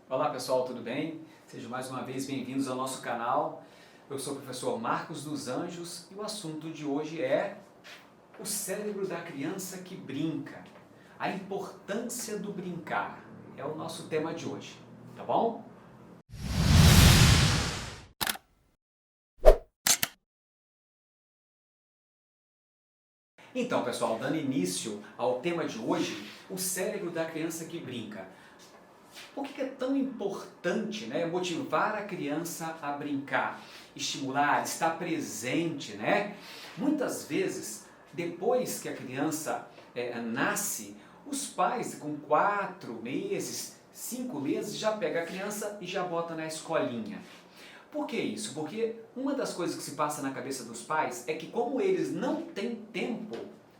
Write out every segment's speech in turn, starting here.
Olá pessoal, tudo bem? Sejam mais uma vez bem-vindos ao nosso canal. Eu sou o professor Marcos dos Anjos e o assunto de hoje é o cérebro da criança que brinca. A importância do brincar é o nosso tema de hoje, tá bom? Então pessoal, dando início ao tema de hoje, o cérebro da criança que brinca. Por que é tão importante, motivar a criança a brincar, estimular, estar presente, né? Muitas vezes, depois que a criança nasce, os pais com 4 meses, 5 meses, já pega a criança e já bota na escolinha. Por que isso? Porque uma das coisas que se passa na cabeça dos pais é que como eles não têm tempo,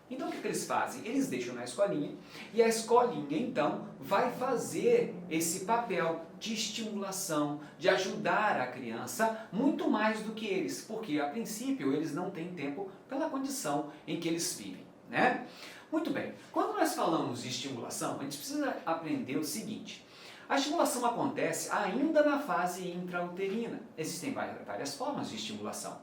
então o que eles fazem? Eles deixam na escolinha e a escolinha então vai fazer esse papel de estimulação, de ajudar a criança muito mais do que eles, porque a princípio eles não têm tempo pela condição em que eles vivem, né? Muito bem, quando nós falamos de estimulação, a gente precisa aprender o seguinte: a estimulação acontece ainda na fase intrauterina. Existem várias formas de estimulação.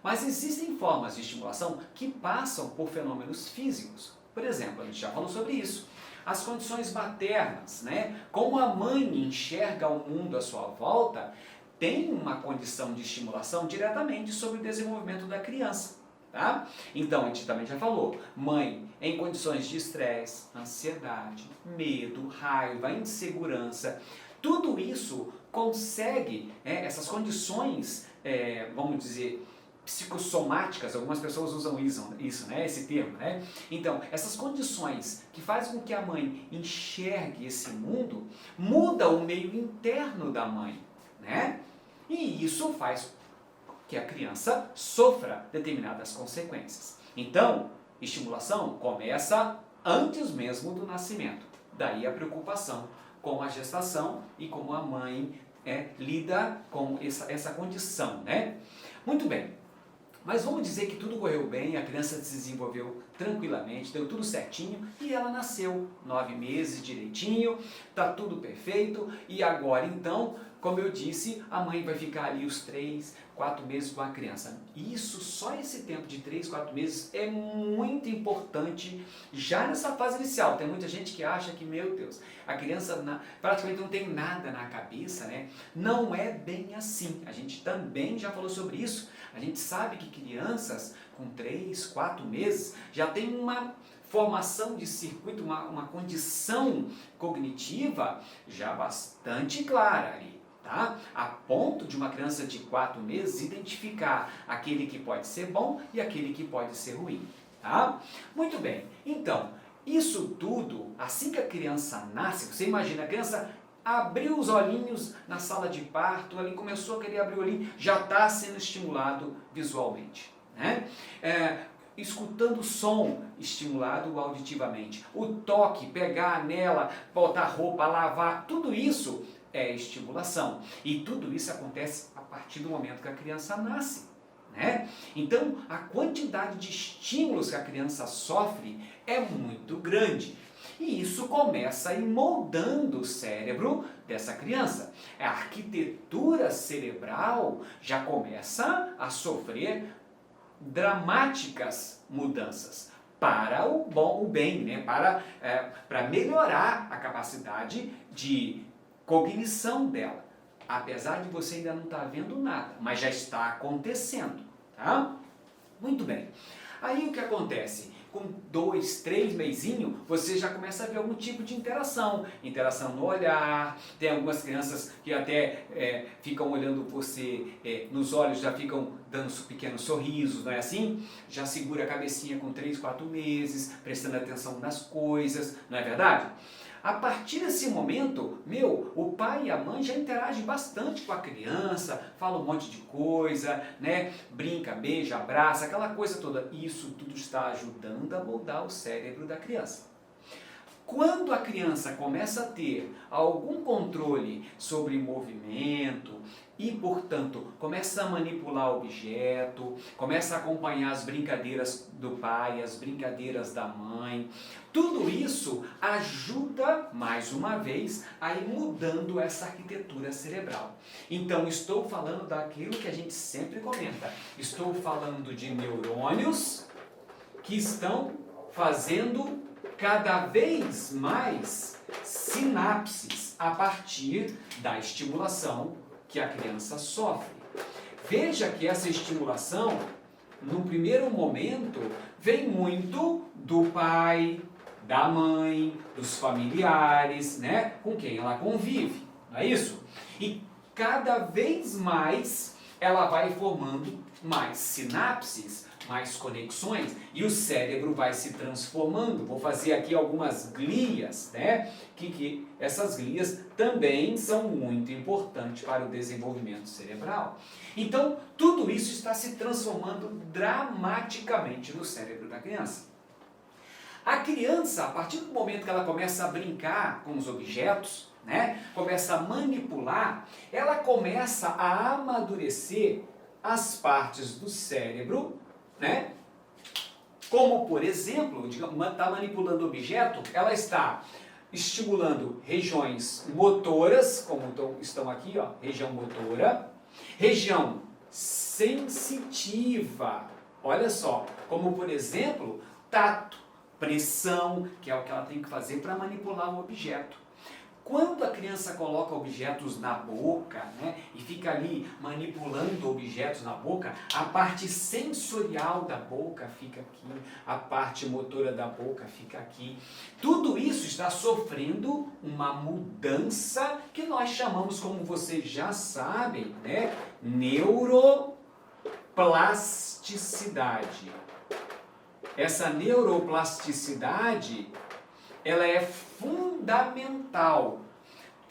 Mas existem formas de estimulação que passam por fenômenos físicos. Por exemplo, a gente já falou sobre isso. As condições maternas, como a mãe enxerga o mundo à sua volta, tem uma condição de estimulação diretamente sobre o desenvolvimento da criança. Tá? Então, a gente também já falou, mãe em condições de estresse, ansiedade, medo, raiva, insegurança, tudo isso consegue, essas condições, vamos dizer, psicossomáticas, algumas pessoas usam isso, esse termo, Então, essas condições que fazem com que a mãe enxergue esse mundo, muda o meio interno da mãe, E isso faz que a criança sofra determinadas consequências. Então, estimulação começa antes mesmo do nascimento. Daí a preocupação com a gestação e como a mãe lida com essa condição, Muito bem. Mas vamos dizer que tudo correu bem, a criança se desenvolveu tranquilamente, deu tudo certinho e ela nasceu 9 meses direitinho, tá tudo perfeito e agora então, como eu disse, a mãe vai ficar ali os 3, 4 meses com a criança. Isso, só esse tempo de 3, 4 meses é muito importante já nessa fase inicial. Tem muita gente que acha que, meu Deus, a criança praticamente não tem nada na cabeça, Não é bem assim. A gente também já falou sobre isso. A gente sabe que crianças com 3, 4 meses já tem uma formação de circuito, uma condição cognitiva já bastante clara ali. Tá? A ponto de uma criança de 4 meses identificar aquele que pode ser bom e aquele que pode ser ruim. Tá? Muito bem, então, isso tudo, assim que a criança nasce, você imagina, a criança abriu os olhinhos na sala de parto, ali começou a querer abrir o olhinho, já está sendo estimulado visualmente. Escutando som, estimulado auditivamente. O toque, pegar nela, botar roupa, lavar, tudo isso é estimulação. E tudo isso acontece a partir do momento que a criança nasce. Então, a quantidade de estímulos que a criança sofre é muito grande. E isso começa a ir moldando o cérebro dessa criança. A arquitetura cerebral já começa a sofrer dramáticas mudanças para o bem, para melhorar a capacidade de cognição dela. Apesar de você ainda não estar vendo nada, mas já está acontecendo, tá? Muito bem. Aí o que acontece? Com 2, 3 mesinhos, você já começa a ver algum tipo de interação. Interação no olhar, tem algumas crianças que até ficam olhando você nos olhos, já ficam dando pequenos sorrisos, não é assim? Já segura a cabecinha com 3, 4 meses, prestando atenção nas coisas, não é verdade? A partir desse momento, o pai e a mãe já interagem bastante com a criança, fala um monte de coisa, brinca, beija, abraça, aquela coisa toda. Isso tudo está ajudando a moldar o cérebro da criança. Quando a criança começa a ter algum controle sobre movimento e, portanto, começa a manipular o objeto, começa a acompanhar as brincadeiras do pai, as brincadeiras da mãe, tudo isso ajuda, mais uma vez, a ir mudando essa arquitetura cerebral. Então, estou falando daquilo que a gente sempre comenta. Estou falando de neurônios que estão fazendo cada vez mais sinapses a partir da estimulação que a criança sofre. Veja que essa estimulação, no primeiro momento, vem muito do pai, da mãe, dos familiares, né, com quem ela convive, não é isso? E cada vez mais ela vai formando mais sinapses, mais conexões, e o cérebro vai se transformando. Vou fazer aqui algumas glias, né? Que essas glias também são muito importantes para o desenvolvimento cerebral. Então, tudo isso está se transformando dramaticamente no cérebro da criança. A criança, a partir do momento que ela começa a brincar com os objetos, né? Começa a manipular, ela começa a amadurecer as partes do cérebro, né? Como, por exemplo, está manipulando o objeto, ela está estimulando regiões motoras, como estão aqui, ó, região motora, região sensitiva, olha só, como por exemplo, tato, pressão, que é o que ela tem que fazer para manipular o objeto. Quando a criança coloca objetos na boca, né, e fica ali manipulando objetos na boca, a parte sensorial da boca fica aqui, a parte motora da boca fica aqui. Tudo isso está sofrendo uma mudança que nós chamamos, como vocês já sabem, né, neuroplasticidade. Essa neuroplasticidade, ela é fundamental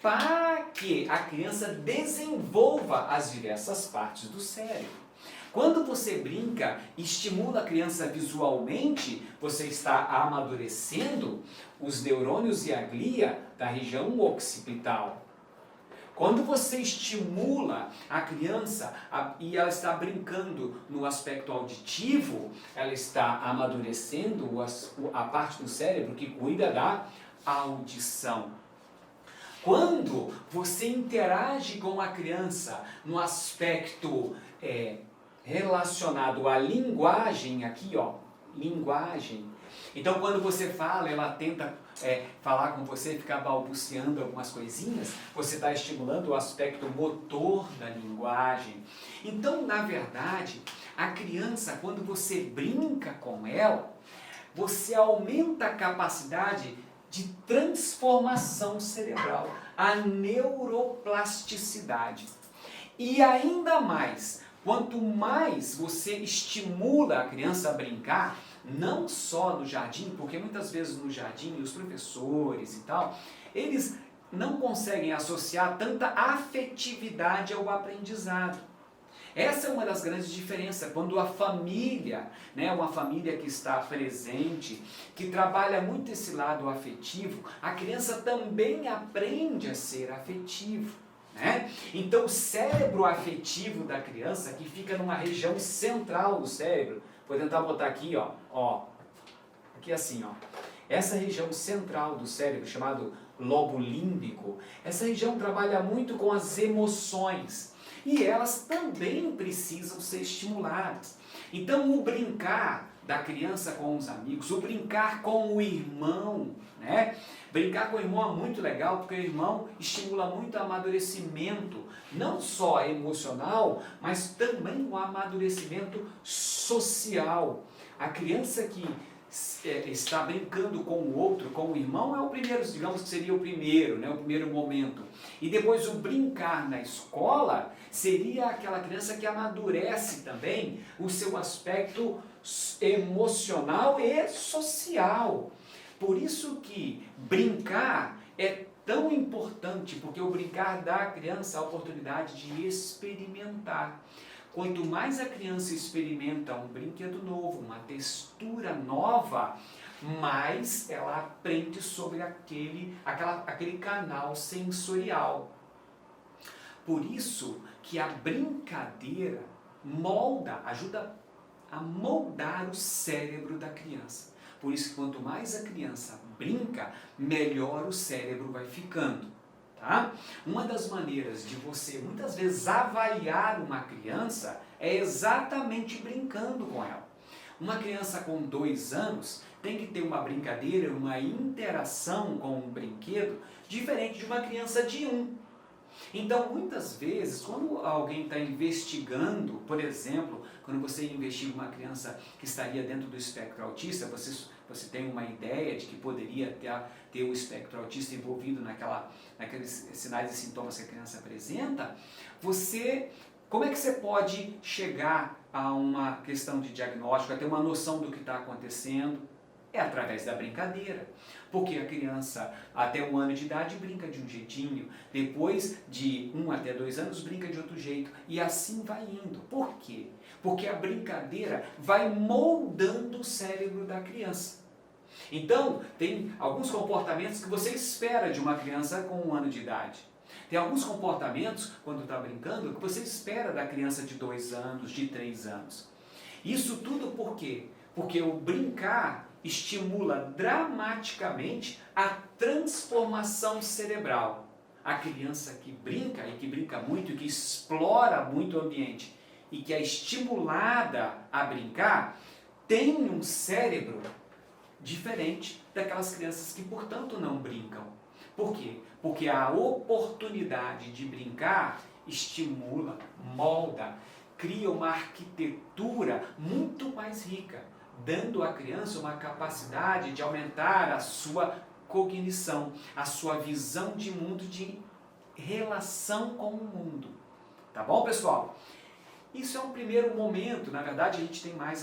para que a criança desenvolva as diversas partes do cérebro. Quando você brinca e estimula a criança visualmente, você está amadurecendo os neurônios e a glia da região occipital. Quando você estimula a criança e ela está brincando no aspecto auditivo, ela está amadurecendo a parte do cérebro que cuida da audição. Quando você interage com a criança no aspecto relacionado à linguagem, aqui ó, linguagem. Então quando você fala, ela tenta falar com você, ficar balbuciando algumas coisinhas, você está estimulando o aspecto motor da linguagem. Então, na verdade, a criança, quando você brinca com ela, você aumenta a capacidade de transformação cerebral, a neuroplasticidade. E ainda mais, quanto mais você estimula a criança a brincar, não só no jardim, porque muitas vezes no jardim os professores e tal, eles não conseguem associar tanta afetividade ao aprendizado. Essa é uma das grandes diferenças, quando a família, né, uma família que está presente, que trabalha muito esse lado afetivo, a criança também aprende a ser afetivo. Né? Então o cérebro afetivo da criança, que fica numa região central do cérebro, vou tentar botar aqui, ó, aqui assim, ó, essa região central do cérebro, chamado lobo límbico, essa região trabalha muito com as emoções e elas também precisam ser estimuladas. Então o brincar da criança com os amigos, o brincar com o irmão, né? Brincar com o irmão é muito legal porque o irmão estimula muito o amadurecimento, não só emocional, mas também o amadurecimento social. A criança que está brincando com o outro, com o irmão, é o primeiro, digamos que seria o primeiro, né? O primeiro momento. E depois o brincar na escola seria aquela criança que amadurece também o seu aspecto emocional e social. Por isso que brincar é tão importante, porque o brincar dá à criança a oportunidade de experimentar. Quanto mais a criança experimenta um brinquedo novo, uma textura nova, mais ela aprende sobre aquele canal sensorial. Por isso que a brincadeira ajuda a moldar o cérebro da criança. Por isso que quanto mais a criança brinca, melhor o cérebro vai ficando. Tá? Uma das maneiras de você muitas vezes avaliar uma criança é exatamente brincando com ela. Uma criança com 2 anos tem que ter uma brincadeira, uma interação com um brinquedo diferente de uma criança de 1. Então, muitas vezes, quando alguém está investigando, por exemplo, quando você investiga uma criança que estaria dentro do espectro autista, você tem uma ideia de que poderia ter o espectro autista envolvido naqueles sinais e sintomas que a criança apresenta, como é que você pode chegar a uma questão de diagnóstico, a ter uma noção do que está acontecendo? É através da brincadeira. Porque a criança até 1 ano de idade brinca de um jeitinho, depois de 1 até 2 anos brinca de outro jeito, e assim vai indo. Por quê? Porque a brincadeira vai moldando o cérebro da criança. Então, tem alguns comportamentos que você espera de uma criança com 1 ano de idade. Tem alguns comportamentos, quando está brincando, que você espera da criança de 2 anos, de 3 anos. Isso tudo por quê? Porque o brincar estimula dramaticamente a transformação cerebral. A criança que brinca, e que brinca muito, e que explora muito o ambiente, e que é estimulada a brincar, tem um cérebro diferente daquelas crianças que, portanto, não brincam. Por quê? Porque a oportunidade de brincar estimula, molda, cria uma arquitetura muito mais rica, dando à criança uma capacidade de aumentar a sua cognição, a sua visão de mundo, de relação com o mundo. Tá bom, pessoal? Isso é um primeiro momento. Na verdade, a gente tem mais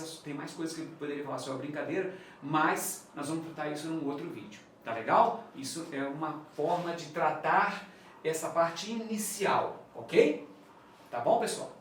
coisas que eu poderia falar sobre a brincadeira, mas nós vamos tratar isso num outro vídeo. Tá legal? Isso é uma forma de tratar essa parte inicial, ok? Tá bom, pessoal?